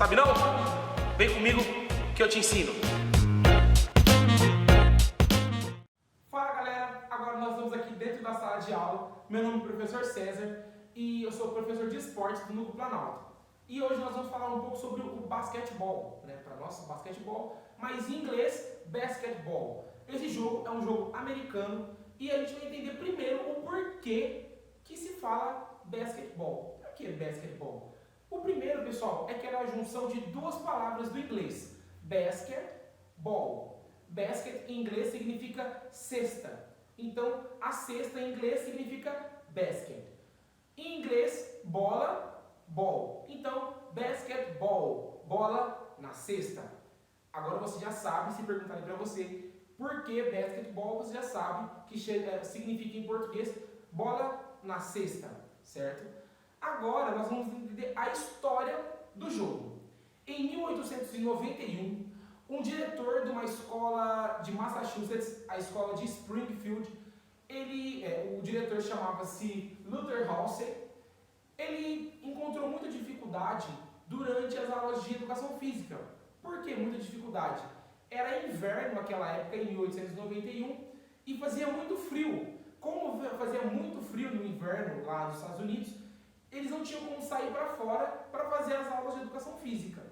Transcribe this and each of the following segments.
Sabe não? Vem comigo que eu te ensino. Fala galera, agora nós estamos aqui dentro da sala de aula. Meu nome é professor César e eu sou professor de esportes do Núcleo Planalto. E hoje nós vamos falar um pouco sobre o basquetebol, né? Para nós, basquetebol, mas em inglês, basketball. Esse jogo é um jogo americano e a gente vai entender primeiro o porquê que se fala basquetebol. Por que basquetebol? O primeiro, pessoal, é que era a junção de duas palavras do inglês. Basket, ball. Basket em inglês significa cesta. Então, a cesta em inglês significa basket. Em inglês, bola, ball. Então, basketball, bola na cesta. Agora você já sabe, se perguntarem para você por que basketball, você já sabe que significa em português bola na cesta, certo? Agora nós vamos entender a história do jogo. Em 1891, um diretor de uma escola de Massachusetts, a escola de Springfield, o diretor chamava-se Luther Halsey, ele encontrou muita dificuldade durante as aulas de educação física. Por que muita dificuldade? Era inverno naquela época, em 1891, e fazia muito frio. Como fazia muito frio no inverno lá nos Estados Unidos, eles não tinham como sair para fora para fazer as aulas de educação física.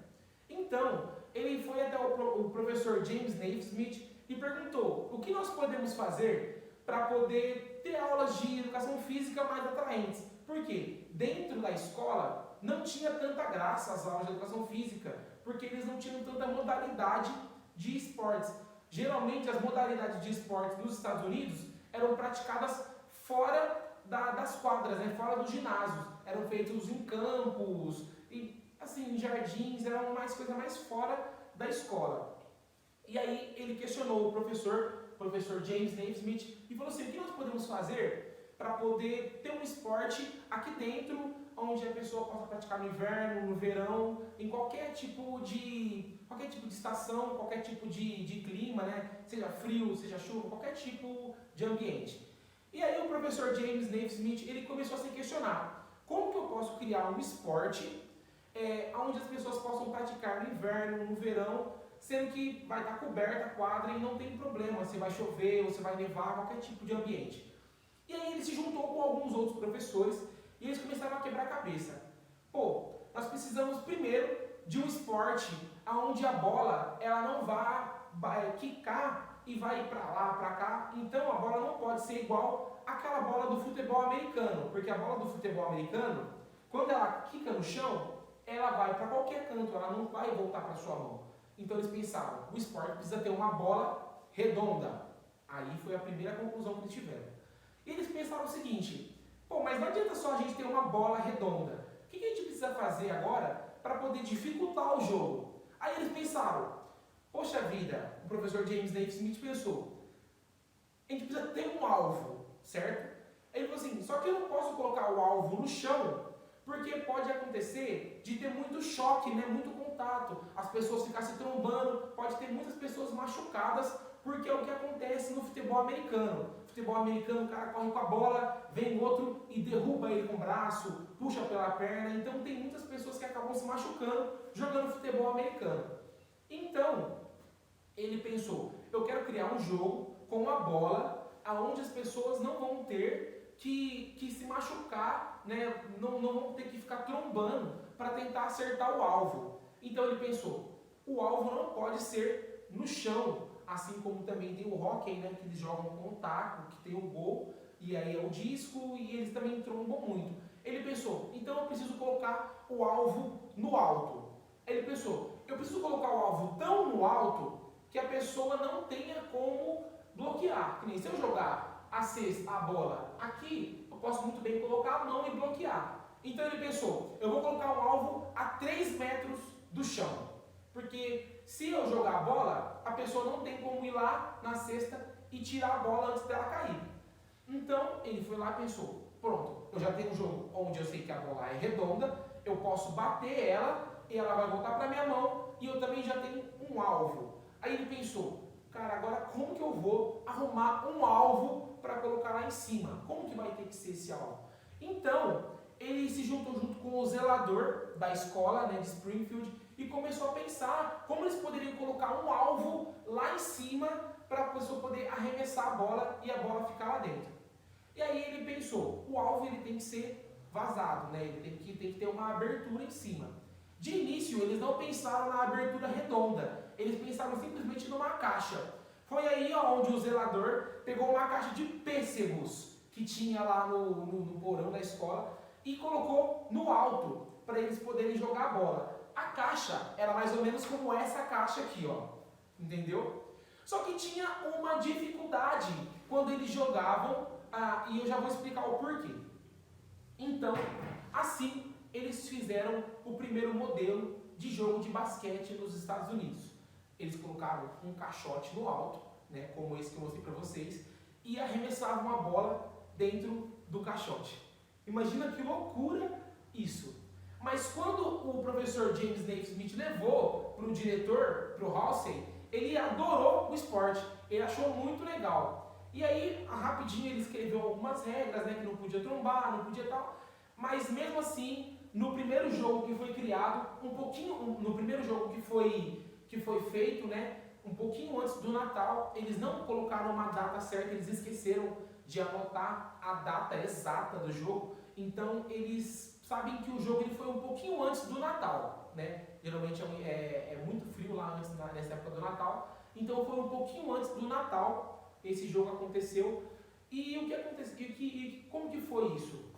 Então, ele foi até o professor James Naismith e perguntou: o que nós podemos fazer para poder ter aulas de educação física mais atraentes? Porque dentro da escola não tinha tanta graça as aulas de educação física, porque eles não tinham tanta modalidade de esportes. Geralmente as modalidades de esportes nos Estados Unidos eram praticadas fora das quadras, né? Fora dos ginásios. Eram feitos em campos, em jardins, era coisa mais fora da escola. E aí ele questionou o professor James Naismith, e falou assim: o que nós podemos fazer para poder ter um esporte aqui dentro, onde a pessoa possa praticar no inverno, no verão, em qualquer tipo de estação, qualquer tipo de clima, né? Seja frio, seja chuva, qualquer tipo de ambiente. E aí o professor James Naismith, ele começou a se questionar: como que eu posso criar um esporte onde as pessoas possam praticar no inverno, no verão, sendo que vai estar coberta a quadra e não tem problema se vai chover ou se vai nevar, qualquer tipo de ambiente. E aí ele se juntou com alguns outros professores e eles começaram a quebrar a cabeça. Nós precisamos primeiro de um esporte onde a bola ela não vai quicar e vai ir para lá, para cá. Então a bola não pode ser igual àquela bola do futebol americano, porque a bola do futebol americano, quando ela quica no chão, ela vai para qualquer canto, ela não vai voltar para sua mão. Então eles pensaram: o esporte precisa ter uma bola redonda. Aí foi a primeira conclusão que eles tiveram. E eles pensaram o seguinte: mas não adianta só a gente ter uma bola redonda. O que a gente precisa fazer agora para poder dificultar o jogo? Aí eles pensaram: poxa vida, o professor James Naismith pensou, a gente precisa ter um alvo, certo? Ele falou assim: só que eu não posso colocar o alvo no chão, porque pode acontecer de ter muito choque, né? Muito contato, as pessoas ficarem se trombando, pode ter muitas pessoas machucadas, porque é o que acontece no futebol americano. No futebol americano, o cara corre com a bola, vem outro e derruba ele com o braço, puxa pela perna. Então tem muitas pessoas que acabam se machucando jogando futebol americano. Então, ele pensou: eu quero criar um jogo com uma bola, onde as pessoas não vão ter que se machucar, né? Não vão ter que ficar trombando para tentar acertar o alvo. Então ele pensou: o alvo não pode ser no chão, assim como também tem o hóquei, né? Que eles jogam com o taco, que tem o gol, e aí é o disco, e eles também trombam muito. Ele pensou: então eu preciso colocar o alvo no alto. Ele pensou: eu preciso colocar o alvo tão no alto que a pessoa não tenha como bloquear. Que nem se eu jogar a bola aqui, eu posso muito bem colocar a mão e bloquear. Então ele pensou: eu vou colocar o alvo a 3 metros do chão. Porque se eu jogar a bola, a pessoa não tem como ir lá na cesta e tirar a bola antes dela cair. Então ele foi lá e pensou: pronto, eu já tenho um jogo onde eu sei que a bola é redonda, eu posso bater ela e ela vai voltar para minha mão, e eu também já tenho um alvo. Aí ele pensou: cara, agora como que eu vou arrumar um alvo para colocar lá em cima? Como que vai ter que ser esse alvo? Então, ele se juntou junto com o zelador da escola, né, de Springfield, e começou a pensar como eles poderiam colocar um alvo lá em cima para a pessoa poder arremessar a bola e a bola ficar lá dentro. E aí ele pensou, o alvo ele tem que ser vazado, né? Ele tem que ter uma abertura em cima. De início, eles não pensaram na abertura redonda, eles pensaram simplesmente numa caixa. Foi aí onde o zelador pegou uma caixa de pêssegos que tinha lá no porão da escola e colocou no alto para eles poderem jogar a bola. A caixa era mais ou menos como essa caixa aqui, ó. Entendeu? Só que tinha uma dificuldade quando eles jogavam, e eu já vou explicar o porquê. Então, assim, eles fizeram o primeiro modelo de jogo de basquete nos Estados Unidos. Eles colocaram um caixote no alto, né, como esse que eu mostrei para vocês, e arremessavam a bola dentro do caixote. Imagina que loucura isso! Mas quando o professor James Naismith levou para o diretor, para o Halsey, ele adorou o esporte, ele achou muito legal. E aí, rapidinho, ele escreveu algumas regras, né, que não podia trombar, não podia tal, mas mesmo assim, no primeiro jogo que foi criado, no primeiro jogo que foi feito, né, um pouquinho antes do Natal, eles não colocaram uma data certa, eles esqueceram de anotar a data exata do jogo, então eles sabem que o jogo ele foi um pouquinho antes do Natal, né? Geralmente é muito frio lá nessa época do Natal, então foi um pouquinho antes do Natal esse jogo aconteceu. E o que aconteceu? Como que foi isso?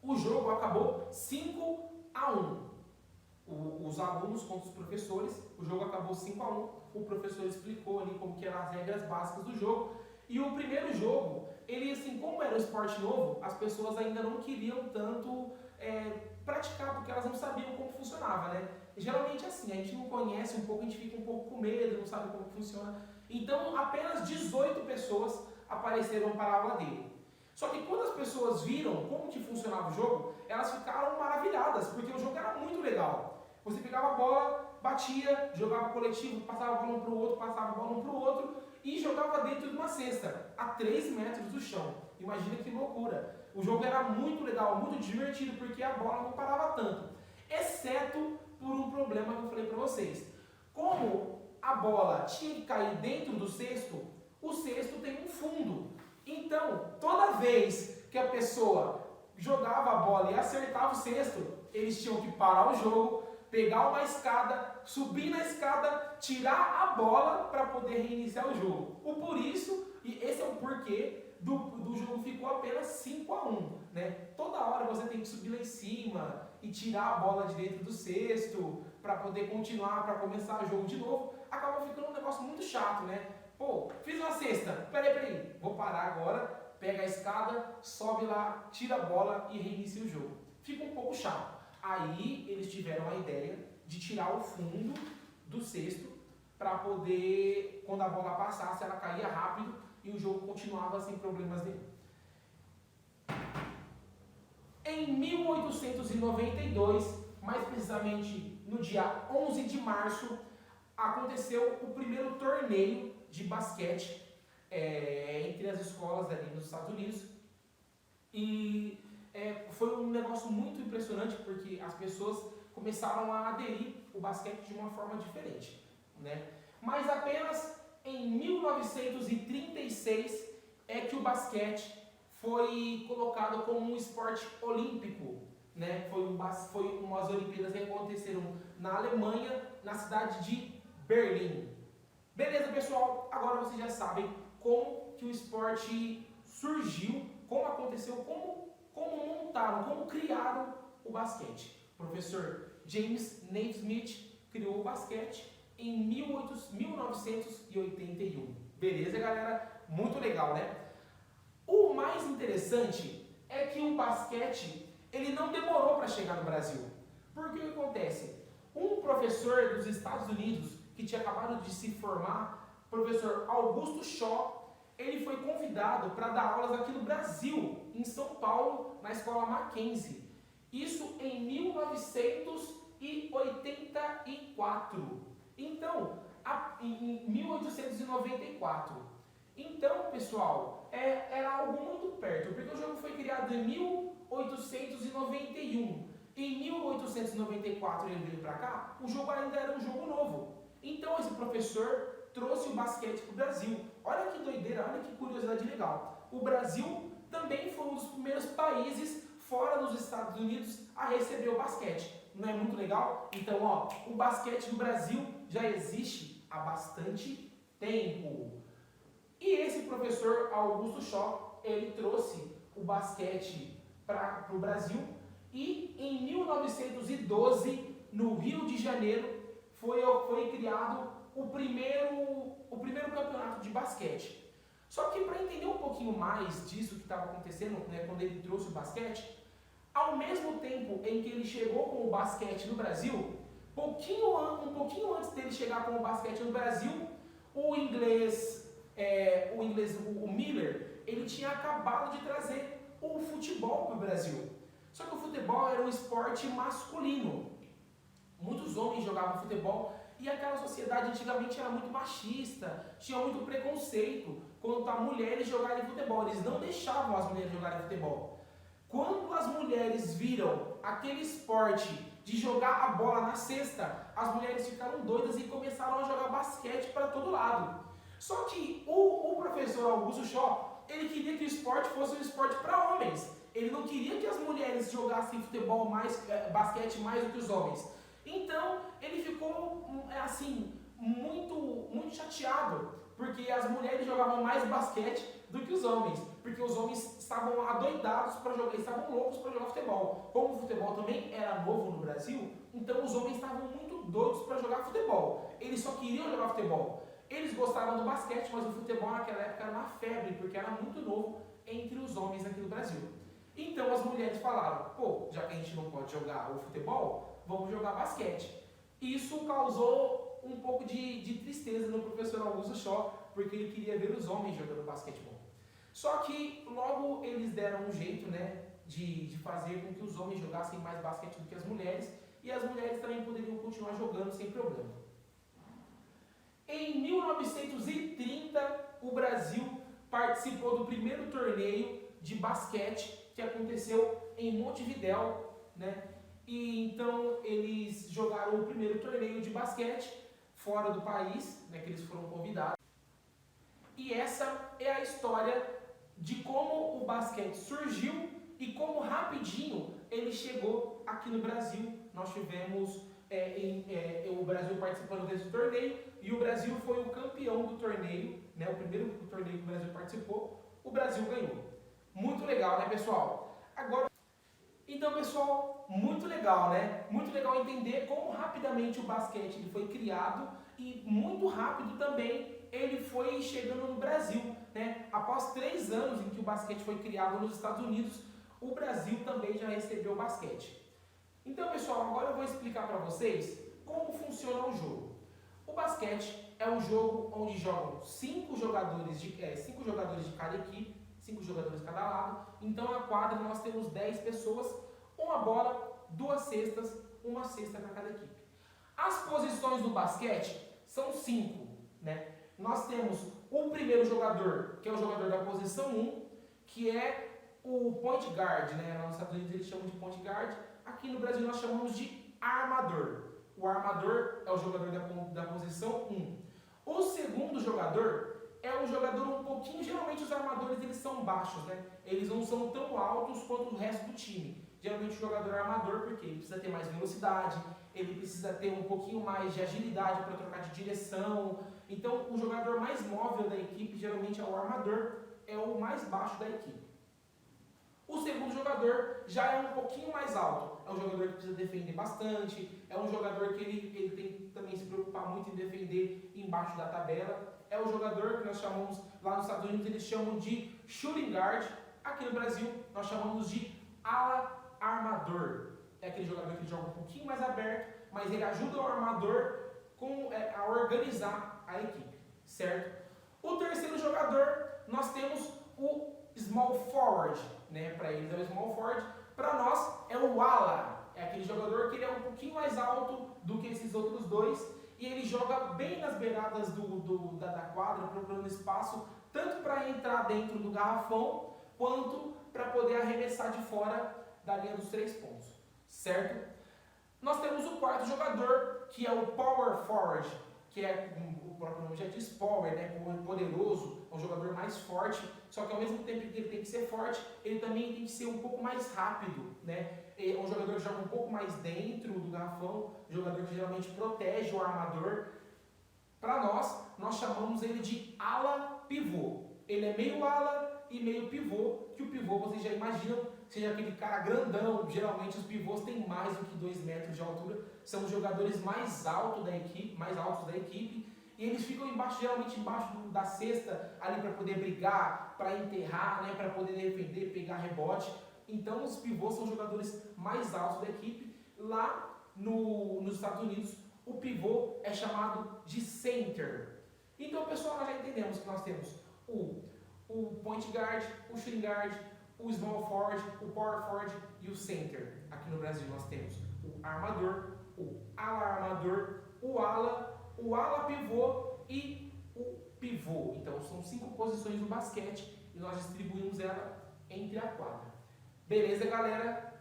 O jogo acabou 5-1. Os alunos contra os professores, o jogo acabou 5-1. O professor explicou ali como que eram as regras básicas do jogo. E o primeiro jogo, ele assim, como era um esporte novo, as pessoas ainda não queriam tanto praticar, porque elas não sabiam como funcionava, né? E, geralmente assim, a gente não conhece um pouco, a gente fica um pouco com medo, não sabe como funciona. Então, apenas 18 pessoas apareceram para a aula dele. Só que quando as pessoas viram como que funcionava o jogo, elas ficaram maravilhadas, porque o jogo era muito legal. Você pegava a bola, batia, jogava coletivo, passava a bola um para o outro, passava a bola um para o outro e jogava dentro de uma cesta, a 3 metros do chão. Imagina que loucura. O jogo era muito legal, muito divertido, porque a bola não parava tanto. Exceto por um problema que eu falei para vocês. Como a bola tinha que cair dentro do cesto, o cesto tem um fundo. Então, toda vez que a pessoa jogava a bola e acertava o cesto, eles tinham que parar o jogo, pegar uma escada, subir na escada, tirar a bola para poder reiniciar o jogo. Por isso, e esse é o porquê do jogo ficou apenas 5-1, né? Toda hora você tem que subir lá em cima e tirar a bola de dentro do cesto para poder continuar, para começar o jogo de novo. Acaba ficando um negócio muito chato, né? Pô, fiz uma cesta, peraí, vou parar agora, pega a escada, sobe lá, tira a bola e reinicia o jogo. Fica um pouco chato. Aí eles tiveram a ideia de tirar o fundo do cesto para poder, quando a bola passasse, ela caía rápido e o jogo continuava sem problemas nenhum. Em 1892, mais precisamente no dia 11 de março, aconteceu o primeiro torneio de basquete entre as escolas ali nos Estados Unidos. E foi um negócio muito impressionante, porque as pessoas começaram a aderir o basquete de uma forma diferente, né? Mas apenas em 1936 é que o basquete foi colocado como um esporte olímpico, né? Foi umas Olimpíadas que aconteceram na Alemanha, na cidade de Berlim. Beleza, pessoal? Agora vocês já sabem como que o esporte surgiu, como aconteceu, como montaram, como criaram o basquete. O professor James Naismith criou o basquete em 1981. Beleza, galera? Muito legal, né? O mais interessante é que o basquete, ele não demorou para chegar no Brasil. Porque o que acontece? Um professor dos Estados Unidos, que tinha acabado de se formar, professor Augusto Shaw, ele foi convidado para dar aulas aqui no Brasil, em São Paulo, na escola Mackenzie. Isso em 1984. Então, em 1894. Então, pessoal, era algo muito perto, porque o jogo foi criado em 1891. Em 1894 ele veio para cá, o jogo ainda era um jogo novo. Então esse professor trouxe o basquete para o Brasil. Olha que doideira, olha que curiosidade legal. O Brasil também foi um dos primeiros países fora dos Estados Unidos a receber o basquete. Não é muito legal? Então, ó, o basquete no Brasil já existe há bastante tempo. E esse professor Augusto Shaw, ele trouxe o basquete para o Brasil e em 1912, no Rio de Janeiro, foi criado o primeiro campeonato de basquete. Só que para entender um pouquinho mais disso que estava acontecendo, né, quando ele trouxe o basquete, ao mesmo tempo em que ele chegou com o basquete no Brasil, um pouquinho antes dele chegar com o basquete no Brasil, o Miller, ele tinha acabado de trazer o futebol para o Brasil. Só que o futebol era um esporte masculino. Muitos homens jogavam futebol e aquela sociedade antigamente era muito machista, tinha muito preconceito quanto a mulheres jogarem futebol. Eles não deixavam as mulheres jogarem futebol. Quando as mulheres viram aquele esporte de jogar a bola na cesta, as mulheres ficaram doidas e começaram a jogar basquete para todo lado. Só que o professor Augusto Shaw, ele queria que o esporte fosse um esporte para homens. Ele não queria que as mulheres jogassem basquete mais do que os homens. Então, ele ficou assim, muito chateado, porque as mulheres jogavam mais basquete do que os homens, porque os homens estavam adoidados para jogar, estavam loucos para jogar futebol. Como o futebol também era novo no Brasil, então os homens estavam muito doidos para jogar futebol. Eles só queriam jogar futebol. Eles gostavam do basquete, mas o futebol naquela época era uma febre, porque era muito novo entre os homens aqui no Brasil. Então as mulheres falaram, pô, já que a gente não pode jogar o futebol, vamos jogar basquete. Isso causou um pouco de tristeza no professor Augusto Shaw, porque ele queria ver os homens jogando basquetebol. Só que logo eles deram um jeito, né, de fazer com que os homens jogassem mais basquete do que as mulheres, e as mulheres também poderiam continuar jogando sem problema. Em 1930, o Brasil participou do primeiro torneio de basquete que aconteceu em Montevidéu, né? E então eles jogaram o primeiro torneio de basquete fora do país, né, que eles foram convidados. E essa é a história de como o basquete surgiu e como rapidinho ele chegou aqui no Brasil. Nós tivemos o Brasil participando desse torneio e o Brasil foi o campeão do torneio, né, o primeiro torneio que o Brasil participou, o Brasil ganhou. Muito legal, né, pessoal? Então, pessoal, muito legal, né? Muito legal entender como rapidamente o basquete ele foi criado e muito rápido também ele foi chegando no Brasil, né? Após 3 anos em que o basquete foi criado nos Estados Unidos, o Brasil também já recebeu o basquete. Então, pessoal, agora eu vou explicar para vocês como funciona o jogo. O basquete é um jogo onde jogam 5 jogadores de cada equipe, 5 jogadores de cada lado. Então, na quadra nós temos 10 pessoas, uma bola, 2 cestas, uma cesta para cada equipe. As posições do basquete são 5, né? Nós temos o primeiro jogador, que é o jogador da posição 1, que é o point guard, né? Nos Estados Unidos eles chamam de point guard. Aqui no Brasil nós chamamos de armador. O armador é o jogador da posição 1. O segundo jogador é um jogador um pouquinho... Geralmente os armadores eles são baixos, né? Eles não são tão altos quanto o resto do time. Geralmente o jogador é armador porque ele precisa ter mais velocidade, ele precisa ter um pouquinho mais de agilidade para trocar de direção. Então o jogador mais móvel da equipe geralmente é o armador, é o mais baixo da equipe. O segundo jogador já é um pouquinho mais alto. É um jogador que precisa defender bastante. É um jogador que ele tem que também se preocupar muito em defender embaixo da tabela. É o jogador que nós chamamos, lá nos Estados Unidos eles chamam de shooting guard. Aqui no Brasil nós chamamos de ala armador. É aquele jogador que joga um pouquinho mais aberto, mas ele ajuda o armador a organizar a equipe, certo? O terceiro jogador nós temos o small forward, né? Para eles é o small forward, para nós é o ala. É aquele jogador que ele é um pouquinho mais alto do que esses outros dois e ele joga bem nas beiradas da quadra, procurando espaço tanto para entrar dentro do garrafão, quanto para poder arremessar de fora da linha dos 3 pontos, certo? Nós temos o quarto jogador, que é o Power Forward, que é, o próprio nome já diz, Power, né, poderoso, é um jogador mais forte, só que ao mesmo tempo que ele tem que ser forte, ele também tem que ser um pouco mais rápido, né? É um jogador que joga um pouco mais dentro do garrafão, um jogador que geralmente protege o armador. Para nós chamamos ele de ala pivô. Ele é meio ala e meio pivô, que o pivô, vocês já imaginam, seja aquele cara grandão. Geralmente os pivôs têm mais do que 2 metros de altura, são os jogadores mais altos da equipe, e eles ficam geralmente embaixo da cesta, ali para poder brigar, para enterrar, né, para poder defender, pegar rebote. Então os pivôs são os jogadores mais altos da equipe. Lá nos Estados Unidos, o pivô é chamado de center. Então, pessoal, nós já entendemos que nós temos o point guard, o shooting guard, o small forward, o power forward e o center. Aqui no Brasil nós temos o armador, o ala armador, o ala pivô e o pivô. Então, são 5 posições no basquete e nós distribuímos ela entre a quadra. Beleza, galera?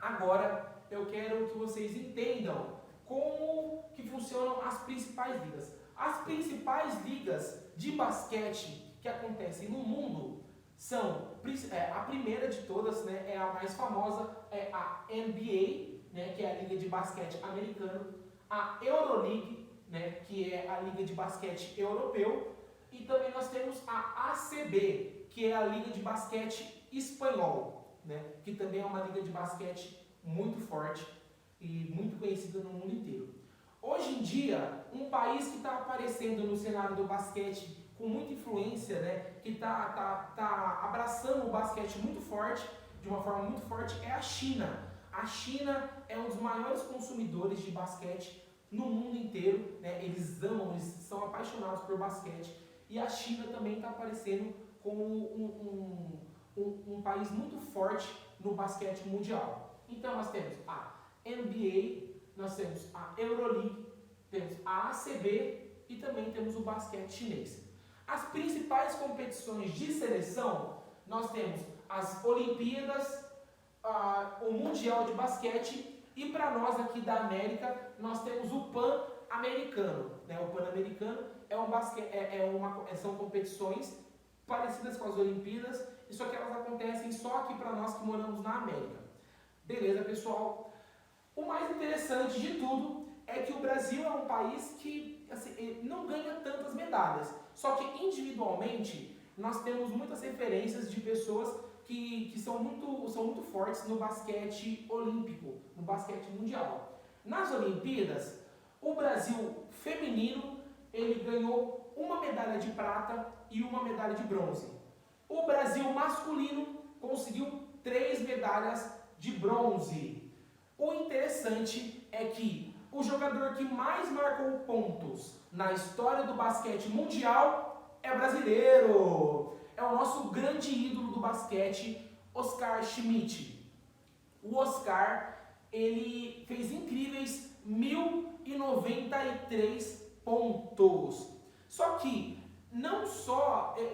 Agora eu quero que vocês entendam como que funcionam as principais ligas. As principais ligas de basquete que acontecem no mundo são, a primeira de todas, né, é a mais famosa, é a NBA, né, que é a Liga de Basquete Americano, a Euroleague, né, que é a Liga de Basquete Europeu, e também nós temos a ACB, que é a Liga de Basquete Espanhol, né, que também é uma liga de basquete muito forte e muito conhecida no mundo inteiro. Hoje em dia, um país que está aparecendo no cenário do basquete com muita influência, né, que tá abraçando o basquete muito forte, de uma forma muito forte, é a China. A China é um dos maiores consumidores de basquete no mundo inteiro, né? Eles amam, eles são apaixonados por basquete. E a China também está aparecendo como um país muito forte no basquete mundial. Então nós temos a NBA, nós temos a Euroleague, temos a ACB e também temos o basquete chinês. As principais competições de seleção, nós temos as Olimpíadas, o Mundial de Basquete e para nós aqui da América, nós temos o Pan-Americano. Né? O Pan-Americano são competições parecidas com as Olimpíadas, só que elas acontecem só aqui para nós que moramos na América. Beleza, pessoal? O mais interessante de tudo é que o Brasil é um país que assim, não ganha tantas medalhas, só que individualmente nós temos muitas referências de pessoas que são muito fortes no basquete olímpico, no basquete mundial. Nas Olimpíadas, o Brasil feminino ele ganhou uma medalha de prata e uma medalha de bronze. O Brasil masculino conseguiu 3 medalhas de bronze. O interessante é que o jogador que mais marcou pontos na história do basquete mundial é brasileiro. É o nosso grande ídolo do basquete, Oscar Schmidt. O Oscar, ele fez incríveis 1093 pontos. Só que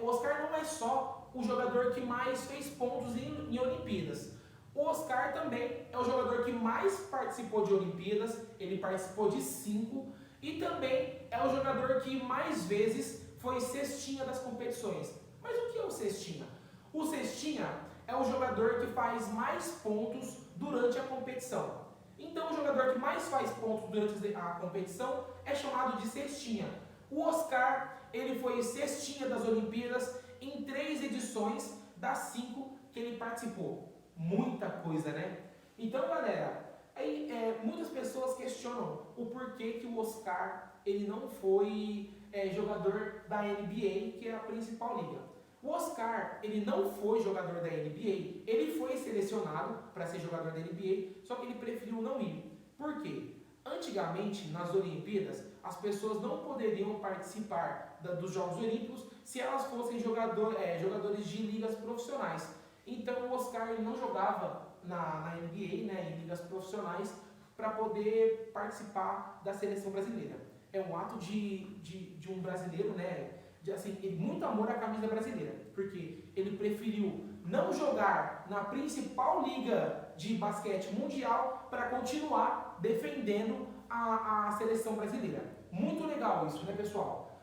o Oscar não é só o jogador que mais fez pontos em Olimpíadas. O Oscar também é o jogador que mais participou de Olimpíadas, ele participou de 5, e também é o jogador que mais vezes foi cestinha das competições. Mas o que é o cestinha? O cestinha é o jogador que faz mais pontos durante a competição. Então o jogador que mais faz pontos durante a competição é chamado de cestinha. O Oscar, ele foi cestinha das Olimpíadas em 3 edições das 5 que ele participou. Muita coisa, né? Então, galera, muitas pessoas questionam o porquê que o Oscar ele não foi jogador da NBA, que é a principal liga. O Oscar, ele não foi jogador da NBA, ele foi selecionado para ser jogador da NBA, só que ele preferiu não ir. Por quê? Antigamente, nas Olimpíadas, as pessoas não poderiam participar dos Jogos Olímpicos se elas fossem jogadores de ligas profissionais. Então o Oscar ele não jogava na NBA, né, em ligas profissionais, para poder participar da seleção brasileira. É um ato de um brasileiro, né, muito amor à camisa brasileira, porque ele preferiu não jogar na principal liga de basquete mundial para continuar defendendo a seleção brasileira. Muito legal isso, né, pessoal?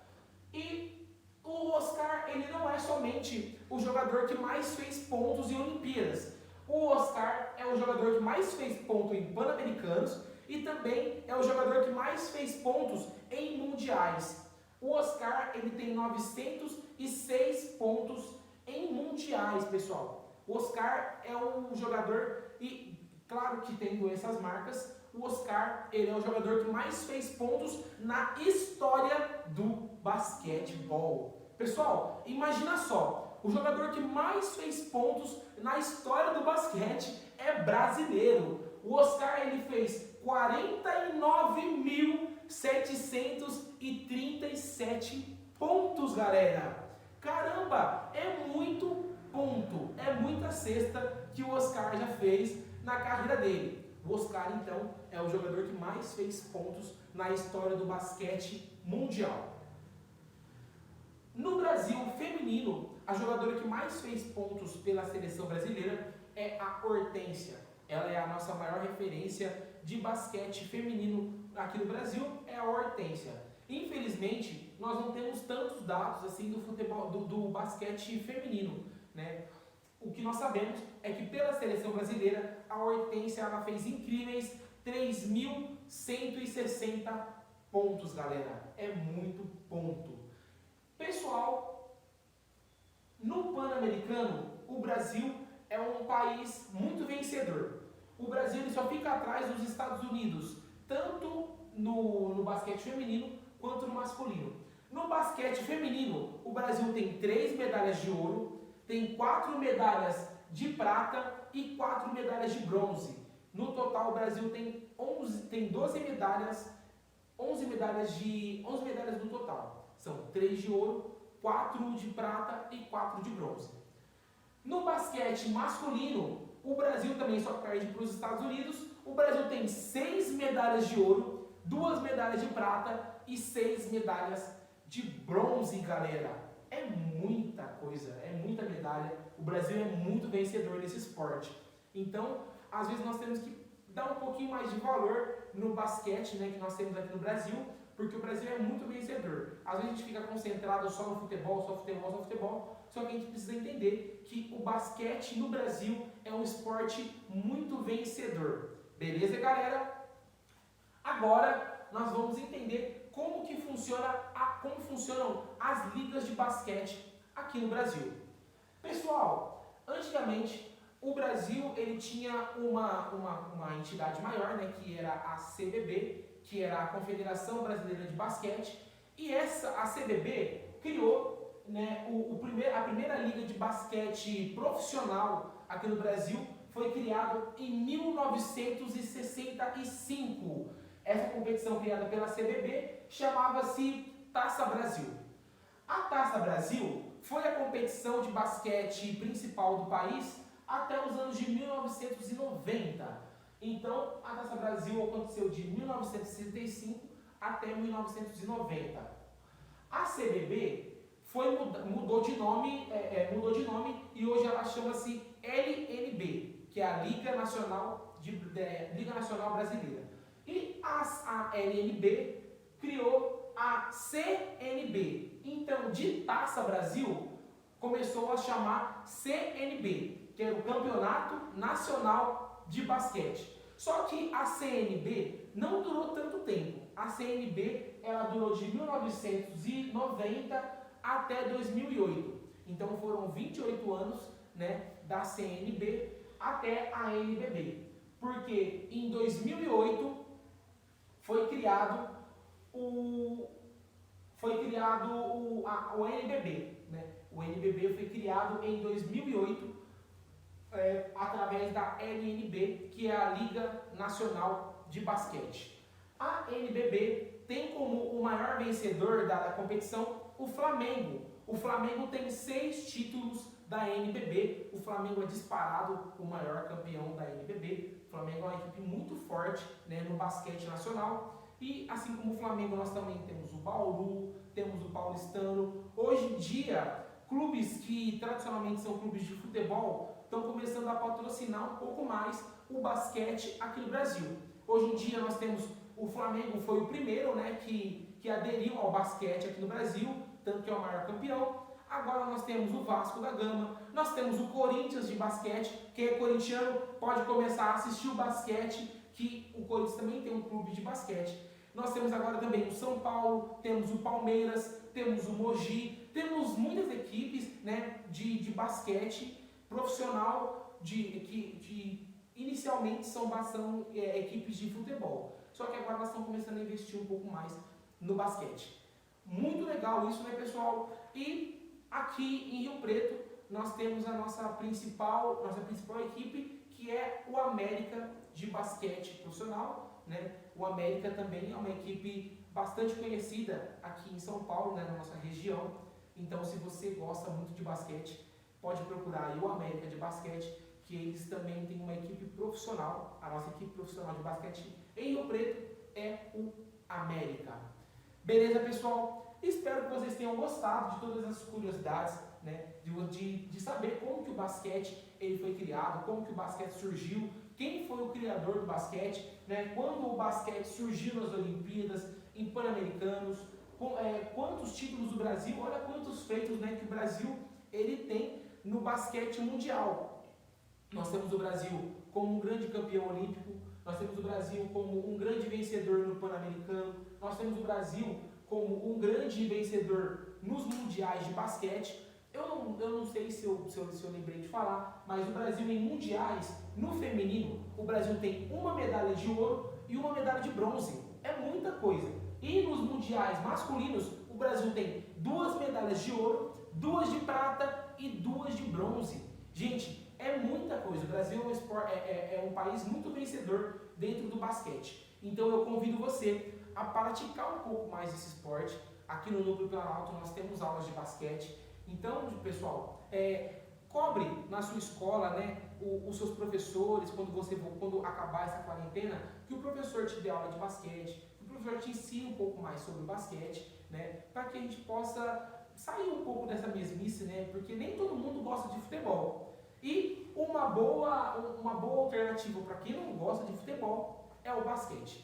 E o Oscar, ele não é somente o jogador que mais fez pontos em Olimpíadas. O Oscar é o jogador que mais fez pontos em Pan-Americanos e também é o jogador que mais fez pontos em mundiais. O Oscar, ele tem 906 pontos em mundiais, pessoal. O Oscar é um jogador, e claro que tendo essas marcas, o Oscar, ele é o jogador que mais fez pontos na história do basquetebol. Pessoal, imagina só, o jogador que mais fez pontos na história do basquete é brasileiro. O Oscar, ele fez 49.737 pontos, galera. Caramba, é muito ponto, é muita cesta que o Oscar já fez na carreira dele. O Oscar, então, é o jogador que mais fez pontos na história do basquete mundial. No Brasil feminino, a jogadora que mais fez pontos pela seleção brasileira é a Hortência. Ela é a nossa maior referência de basquete feminino aqui no Brasil, é a Hortência. Infelizmente, nós não temos tantos dados assim do futebol, do basquete feminino, né? O que nós sabemos é que pela seleção brasileira, a Hortência ela fez incríveis 3.160 pontos, galera. É muito ponto. Pessoal, no Pan-Americano, o Brasil é um país muito vencedor. O Brasil ele só fica atrás dos Estados Unidos, tanto no basquete feminino quanto no masculino. No basquete feminino, o Brasil tem 3 medalhas de ouro, tem 4 medalhas de prata e 4 medalhas de bronze. No total, o Brasil tem 12 medalhas, 11 medalhas no total. São 3 de ouro, 4 de prata e 4 de bronze. No basquete masculino, o Brasil também só perde para os Estados Unidos. O Brasil tem 6 medalhas de ouro, 2 medalhas de prata e 6 medalhas de bronze, galera. É muita coisa, é muita medalha. O Brasil é muito vencedor nesse esporte. Então, às vezes nós temos que dar um pouquinho mais de valor no basquete, né, que nós temos aqui no Brasil, porque o Brasil é muito vencedor. Às vezes a gente fica concentrado só no futebol, só que a gente precisa entender que o basquete no Brasil é um esporte muito vencedor. Beleza, galera? Agora nós vamos entender como funcionam as ligas de basquete aqui no Brasil. Pessoal, antigamente o Brasil ele tinha uma entidade maior, né, que era a CBB, que era a Confederação Brasileira de Basquete, e a CBB criou, né, a primeira liga de basquete profissional aqui no Brasil, foi criado em 1965. Essa competição criada pela CBB chamava-se Taça Brasil. A Taça Brasil foi a competição de basquete principal do país até os anos de 1990. Então, a Taça Brasil aconteceu de 1965 até 1990. A CBB mudou de nome e hoje ela chama-se LNB, que é a Liga Nacional Brasileira. E a LNB criou a CNB. Então, de Taça Brasil, começou a chamar CNB, que era o Campeonato Nacional de Basquete. Só que a CNB não durou tanto tempo. A CNB ela durou de 1990 até 2008. Então foram 28 anos, né, da CNB até a NBB. Porque em 2008 foi criado o NBB. Né? O NBB foi criado em 2008 através da LNB, que é a Liga Nacional de Basquete. A NBB tem como o maior vencedor da competição o Flamengo. O Flamengo tem 6 títulos da NBB. O Flamengo é disparado o maior campeão da NBB. O Flamengo é uma equipe muito forte, né, no basquete nacional. E assim como o Flamengo, nós também temos o Bauru, temos o Paulistano. Hoje em dia, clubes que tradicionalmente são clubes de futebol estão começando a patrocinar um pouco mais o basquete aqui no Brasil. Hoje em dia nós temos o Flamengo, foi o primeiro, né, que aderiu ao basquete aqui no Brasil, tanto que é o maior campeão. Agora nós temos o Vasco da Gama, nós temos o Corinthians de basquete. Quem é corintiano pode começar a assistir o basquete, que o Corinthians também tem um clube de basquete. Nós temos agora também o São Paulo, temos o Palmeiras, temos o Mogi, temos muitas equipes, né, de basquete profissional, que inicialmente são equipes de futebol. Só que agora nós estamos começando a investir um pouco mais no basquete. Muito legal isso, né, pessoal? E aqui em Rio Preto nós temos a nossa principal equipe, que é o América de basquete profissional, né? O América também é uma equipe bastante conhecida aqui em São Paulo, né, na nossa região. Então, se você gosta muito de basquete, pode procurar aí o América de basquete, que eles também têm uma equipe profissional. A nossa equipe profissional de basquete em Rio Preto é o América. Beleza, pessoal? Espero que vocês tenham gostado de todas as curiosidades, né, de saber como que o basquete ele foi criado, como que o basquete surgiu, quem foi o criador do basquete, né, quando o basquete surgiu nas Olimpíadas, em Pan-Americanos, quantos títulos do Brasil, olha quantos feitos, né, que o Brasil ele tem no basquete mundial. Nós temos o Brasil como um grande campeão olímpico, nós temos o Brasil como um grande vencedor no Pan-Americano, nós temos o Brasil como um grande vencedor nos mundiais de basquete. Eu não sei se eu lembrei de falar, mas o Brasil em mundiais, no feminino, o Brasil tem uma medalha de ouro e uma medalha de bronze. É muita coisa. E nos mundiais masculinos, o Brasil tem 2 medalhas de ouro, 2 de prata e 2 de bronze. Gente, é muita coisa. O Brasil é um país muito vencedor dentro do basquete. Então eu convido você a praticar um pouco mais esse esporte. Aqui no Núcleo Planalto nós temos aulas de basquete. Então, pessoal, cobre na sua escola, né, os seus professores, quando acabar essa quarentena, que o professor te dê aula de basquete, que o professor te ensine um pouco mais sobre basquete, né, para que a gente possa sair um pouco dessa mesmice, né, porque nem todo mundo gosta de futebol. E uma boa alternativa para quem não gosta de futebol é o basquete.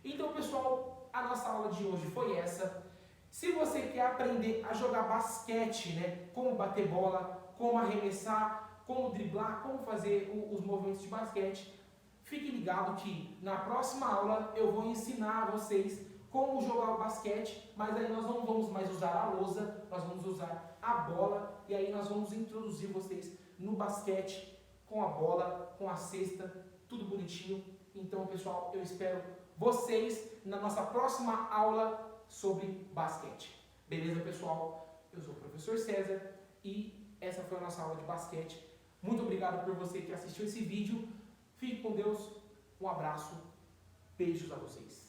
Então, pessoal, a nossa aula de hoje foi essa. Se você quer aprender a jogar basquete, né, como bater bola, como arremessar, como driblar, como fazer os movimentos de basquete, fique ligado que na próxima aula eu vou ensinar vocês como jogar o basquete, mas aí nós não vamos mais usar a lousa, nós vamos usar a bola, e aí nós vamos introduzir vocês no basquete com a bola, com a cesta, tudo bonitinho. Então, pessoal, eu espero vocês na nossa próxima aula sobre basquete. Beleza, pessoal? Eu sou o professor César e essa foi a nossa aula de basquete. Muito obrigado por você que assistiu esse vídeo. Fique com Deus. Um abraço. Beijos a vocês.